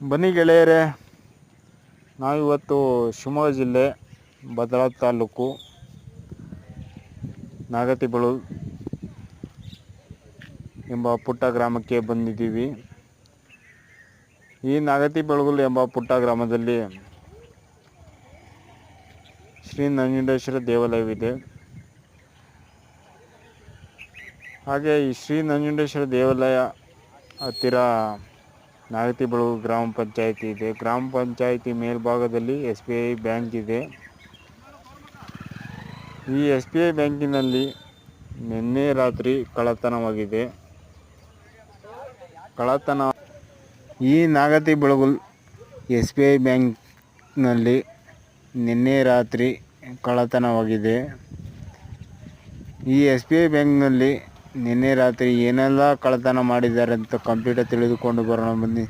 ಬನ್ನಿ ಗೆಳೆಯರೇ, ನಾವಿವತ್ತು ಶಿವಮೊಗ್ಗ ಜಿಲ್ಲೆ ಭದ್ರಾ ತಾಲೂಕು ನಾಗತಿಬೆಳಗು ಎಂಬ ಪುಟ್ಟ ಗ್ರಾಮಕ್ಕೆ ಬಂದಿದ್ದೀವಿ. ಈ ನಾಗತಿಬೆಳಗು ಎಂಬ ಪುಟ್ಟ ಗ್ರಾಮದಲ್ಲಿ ಶ್ರೀ ನಂಜುಂಡೇಶ್ವರ ದೇವಾಲಯವಿದೆ. ಹಾಗೆ ಈ ಶ್ರೀ ನಂಜುಂಡೇಶ್ವರ ದೇವಾಲಯ ಹತ್ತಿರ ನಾಗತಿಬೆಳಗು ಗ್ರಾಮ ಪಂಚಾಯಿತಿ ಇದೆ. ಗ್ರಾಮ ಪಂಚಾಯಿತಿ ಮೇಲ್ಭಾಗದಲ್ಲಿ SBI ಬ್ಯಾಂಕ್ ಇದೆ. ಈ SBI ಬ್ಯಾಂಕಿನಲ್ಲಿ ನಿನ್ನೆ ರಾತ್ರಿ ಕಳ್ಳತನವಾಗಿದೆ. ಈ ನಾಗತಿಬೆಳಗು SBI ಬ್ಯಾಂಕ್ನಲ್ಲಿ ನಿನ್ನೆ ರಾತ್ರಿ ಕಳ್ಳತನವಾಗಿದೆ. ಈ SBI ಬ್ಯಾಂಕ್ನಲ್ಲಿ ನಿನ್ನೆ ರಾತ್ರಿ ಏನೆಲ್ಲ ಕಳ್ಳತನ ಮಾಡಿದ್ದಾರೆ ಅಂತ ಕಂಪ್ಲೀಟಾಗಿ ತಿಳಿದುಕೊಂಡು ಬರೋಣ ಬನ್ನಿ.